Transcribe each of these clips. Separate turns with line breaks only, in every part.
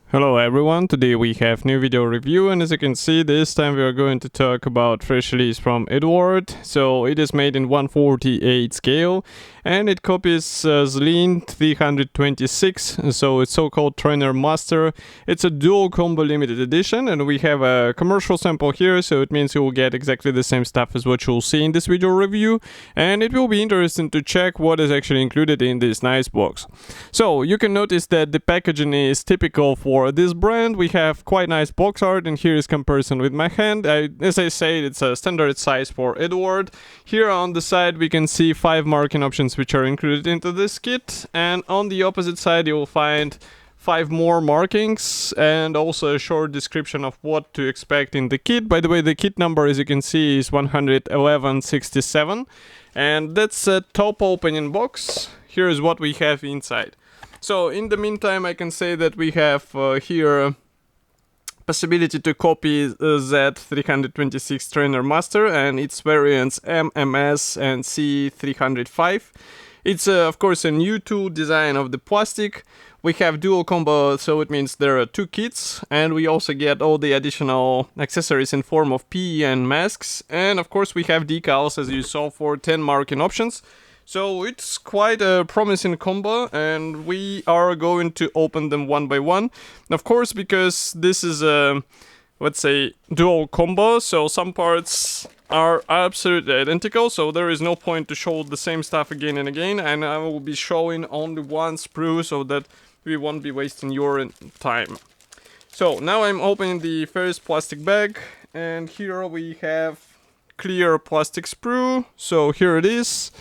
Hello everyone, today we have new video review, and as you can see this time we are going to talk about fresh release from Eduard. So it is made in 1/48 scale and it copies Z-326, so it's so-called Trener Master. It's a dual combo limited edition and we have a commercial sample here, so it means you will get exactly the same stuff as what you'll see in this video review, and it will be interesting to check what is actually included in this nice box. So you can notice that the packaging is typical for this brand. We have quite nice box art, and here is comparison with my hand. As I said, it's a standard size for Eduard. Here on the side we can see 5 marking options which are included into this kit, and on the opposite side you will find 5 more markings and also a short description of what to expect in the kit. By the way, the kit number, as you can see, is 11167, and that's a top opening box. Here is what we have inside. So in the meantime, I can say that we have here possibility to copy Z-326 Trener Master and its variants MMS and C305. It's of course a new tool design of the plastic. We have dual combo, so it means there are 2 kits, and we also get all the additional accessories in form of PE and masks, and of course we have decals, as you saw, for 10 marking options. So it's quite a promising combo, and we are going to open them one by one. Of course, because this is a, let's say, dual combo, so some parts are absolutely identical, so there is no point to show the same stuff again and again, and I will be showing only one sprue so that we won't be wasting your time. So now I'm opening the first plastic bag, and here we have clear plastic sprue, so here it is.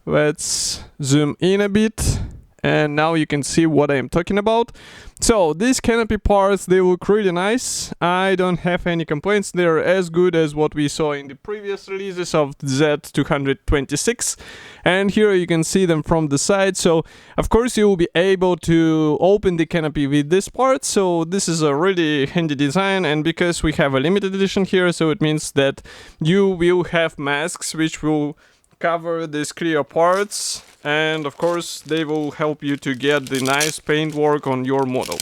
Let's zoom in a bit, and now you can see what I am talking about. So these canopy parts, they look really nice. I don't have any complaints. They're as good as what we saw in the previous releases of Z-226, and here you can see them from the side. So of course you will be able to open the canopy with this part, so this is a really handy design. And because we have a limited edition here, so it means that you will have masks which will cover these clear parts, and of course they will help you to get the nice paint work on your model.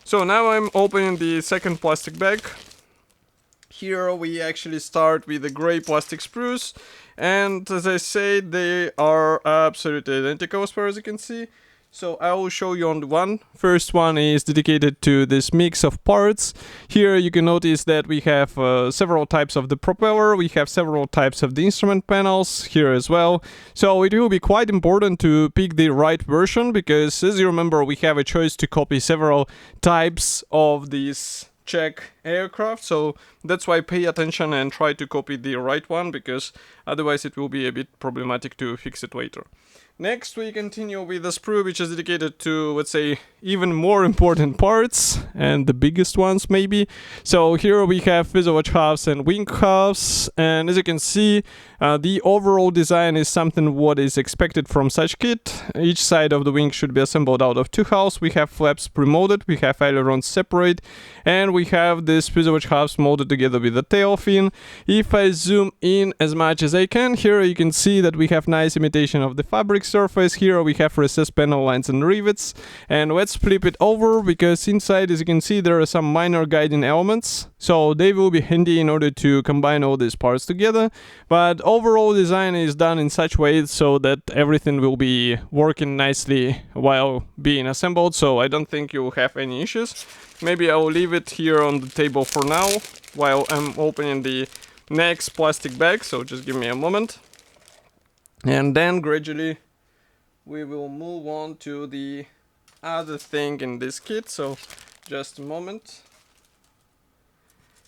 So now I'm opening the second plastic bag. Here we actually start with the gray plastic sprues, and as I said, they are absolutely identical as far as you can see. So I will show you on the one. First one is dedicated to this mix of parts. Here you can notice that we have several types of the propeller, we have several types of the instrument panels here as well. So it will be quite important to pick the right version, because as you remember, we have a choice to copy several types of these Czech aircraft, so that's why pay attention and try to copy the right one, because otherwise it will be a bit problematic to fix it later. Next we continue with the sprue, which is dedicated to, let's say, even more important parts, and the biggest ones maybe. So here we have fuselage halves and wing halves, and as you can see, the overall design is something what is expected from such kit. Each side of the wing should be assembled out of 2 halves. We have flaps pre-molded, we have ailerons separate, and we have this fuselage halves molded together with the tail fin. If I zoom in as much as I can, here you can see that we have nice imitation of the fabric surface. Here we have recessed panel lines and rivets, and let's flip it over, because inside, as you can see, there are some minor guiding elements, so they will be handy in order to combine all these parts together. But overall design is done in such way so that everything will be working nicely while being assembled, so I don't think you'll have any issues. Maybe I will leave it here on the table for now while I'm opening the next plastic bag, so just give me a moment, and then gradually we will move on to the other thing in this kit, so just a moment.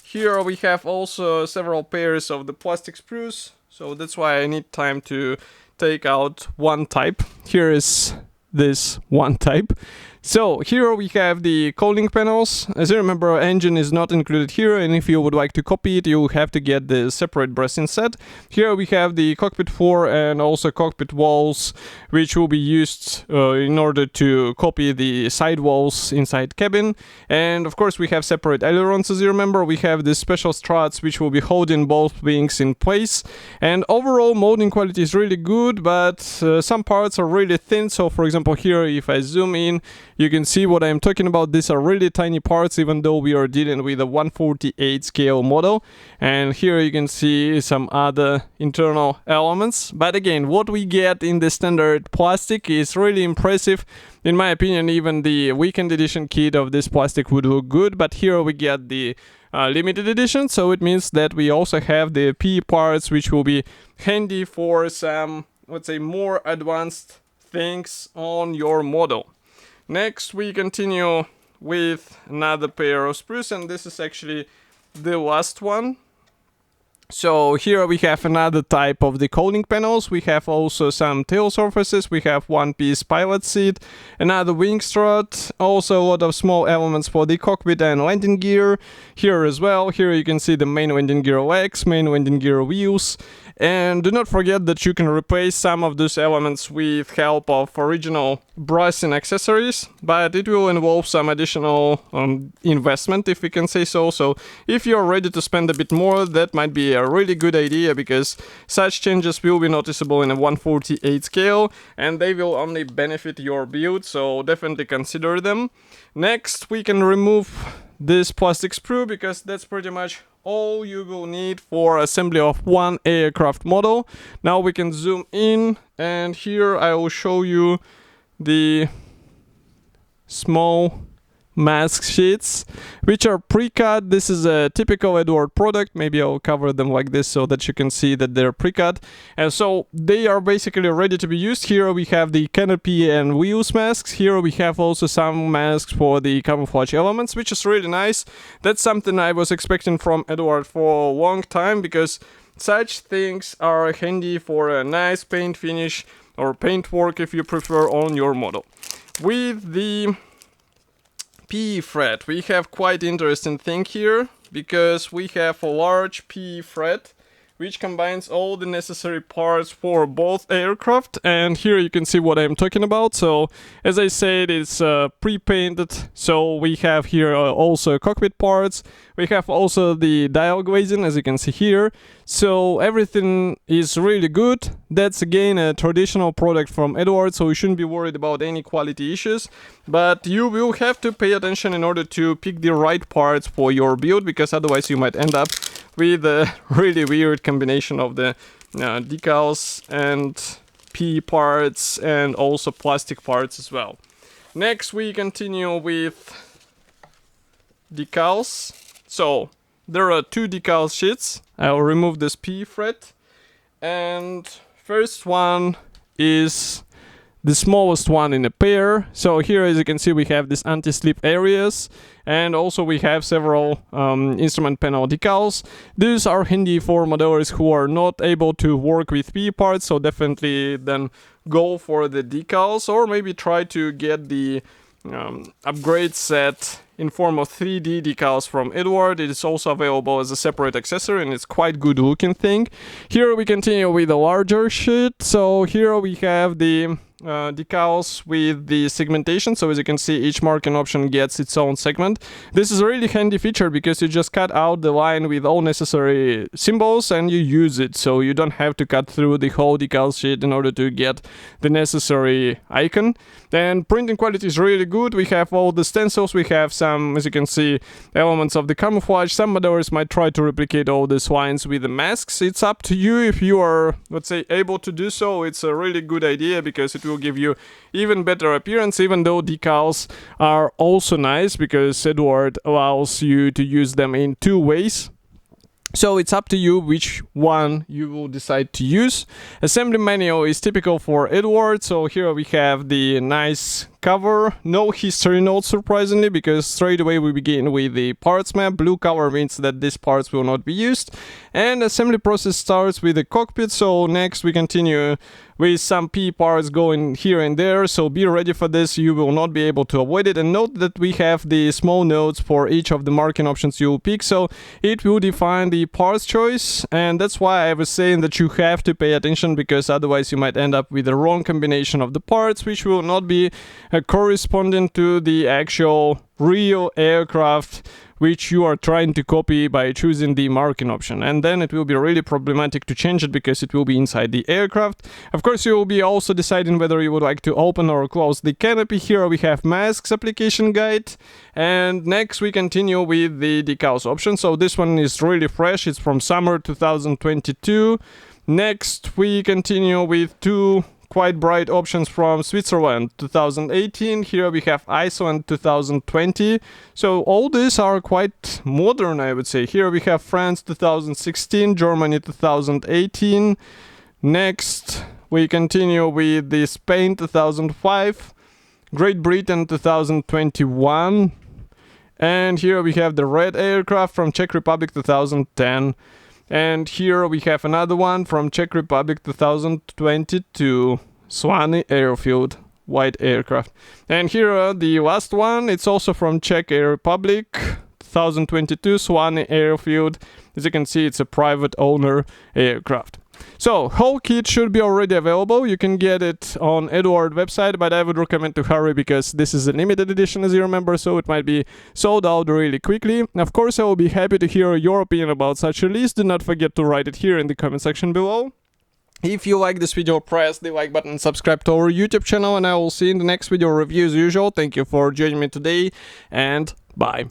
Here we have also several pairs of the plastic sprues, so that's why I need time to take out one type. Here is this one type. So here we have the cooling panels. As you remember, engine is not included here, and if you would like to copy it, you have to get the separate bracing set. Here we have the cockpit floor and also cockpit walls, which will be used in order to copy the side walls inside cabin. And of course we have separate ailerons. As you remember, we have these special struts which will be holding both wings in place. And overall molding quality is really good, but some parts are really thin. So for example, here if I zoom in, you can see what I'm talking about. These are really tiny parts, even though we are dealing with a 1/48 scale model. And here you can see some other internal elements. But again, what we get in the standard plastic is really impressive. In my opinion, even the weekend edition kit of this plastic would look good, but here we get the limited edition, so it means that we also have the P parts, which will be handy for some, let's say, more advanced things on your model. Next, we continue with another pair of sprues, and this is actually the last one. So here we have another type of decoding panels. We have also some tail surfaces. We have one piece pilot seat, another wing strut, also a lot of small elements for the cockpit and landing gear. Here as well, here you can see the main landing gear legs, main landing gear wheels. And do not forget that you can replace some of those elements with help of original brassing accessories, but it will involve some additional investment, if we can say so. So if you're ready to spend a bit more, that might be a really good idea, because such changes will be noticeable in a 1/48 scale and they will only benefit your build, so definitely consider them. Next, we can remove this plastic sprue, because that's pretty much all you will need for assembly of one aircraft model. Now we can zoom in, and here I will show you the small mask sheets, which are pre-cut. This is a typical Eduard product. Maybe I'll cover them like this so that you can see that they're pre-cut. And so they are basically ready to be used. Here we have the canopy and wheels masks. Here we have also some masks for the camouflage elements, which is really nice. That's something I was expecting from Eduard for a long time, because such things are handy for a nice paint finish or paint work, if you prefer, on your model. With the P fret, we have quite interesting thing here, because we have a large P fret which combines all the necessary parts for both aircraft, and here you can see what I'm talking about. So as I said, it's pre-painted, so we have here also cockpit parts, we have also the dial glazing, as you can see here, so everything is really good. That's again a traditional product from Eduard, so you shouldn't be worried about any quality issues, but you will have to pay attention in order to pick the right parts for your build, because otherwise you might end up with a really weird combination of the decals and P parts and also plastic parts as well. Next, we continue with decals. So there are two decal sheets. I'll remove this P fret, and first one is the smallest one in a pair. So here, as you can see, we have these anti-slip areas, and also we have several instrument panel decals. These are handy for modelers who are not able to work with P parts, so definitely then go for the decals, or maybe try to get the upgrade set in form of 3D decals from Eduard. It is also available as a separate accessory, and it's quite good looking thing. Here we continue with a larger sheet. So here we have the decals with the segmentation. So as you can see, each marking option gets its own segment. This is a really handy feature, because you just cut out the line with all necessary symbols and you use it, so you don't have to cut through the whole decal sheet in order to get the necessary icon. Then printing quality is really good. We have all the stencils, we have some, as you can see, elements of the camouflage. Some modelers might try to replicate all these lines with the masks. It's up to you if you are, let's say, able to do so. It's a really good idea, because it will give you even better appearance, even though decals are also nice, because Eduard allows you to use them in two ways. So it's up to you which one you will decide to use. Assembly manual is typical for Eduard, so here we have the nice cover. No history notes, surprisingly, because straight away we begin with the parts map. Blue cover means that these parts will not be used. And assembly process starts with the cockpit, so next we continue with some P parts going here and there, so be ready for this. You will not be able to avoid it. And note that we have the small notes for each of the marking options you will pick, so it will define the parts choice, and that's why I was saying that you have to pay attention, because otherwise you might end up with the wrong combination of the parts, which will not be corresponding to the actual real aircraft which you are trying to copy by choosing the marking option, and then it will be really problematic to change it because it will be inside the aircraft. Of course, you will be also deciding whether you would like to open or close the canopy. Here we have masks application guide, and next we continue with the decals option. So this one is really fresh, it's from summer 2022. Next we continue with two quite bright options from Switzerland 2018. Here we have Iceland 2020. So all these are quite modern, I would say. Here we have France 2016, Germany 2018. Next we continue with the Spain 2005, Great Britain 2021. And here we have the red aircraft from Czech Republic 2010. And here we have another one from Czech Republic 2022, Swanee Airfield, white aircraft. And here the last one, it's also from Czech Republic 2022, Swanee Airfield. As you can see, it's a private owner aircraft. So, whole kit should be already available. You can get it on Eduard website, but I would recommend to hurry because this is a limited edition, as you remember, so it might be sold out really quickly. Of course, I will be happy to hear your opinion about such a release. Do not forget to write it here in the comment section below. If you like this video, press the like button, subscribe to our YouTube channel, and I will see you in the next video review as usual. Thank you for joining me today, and bye.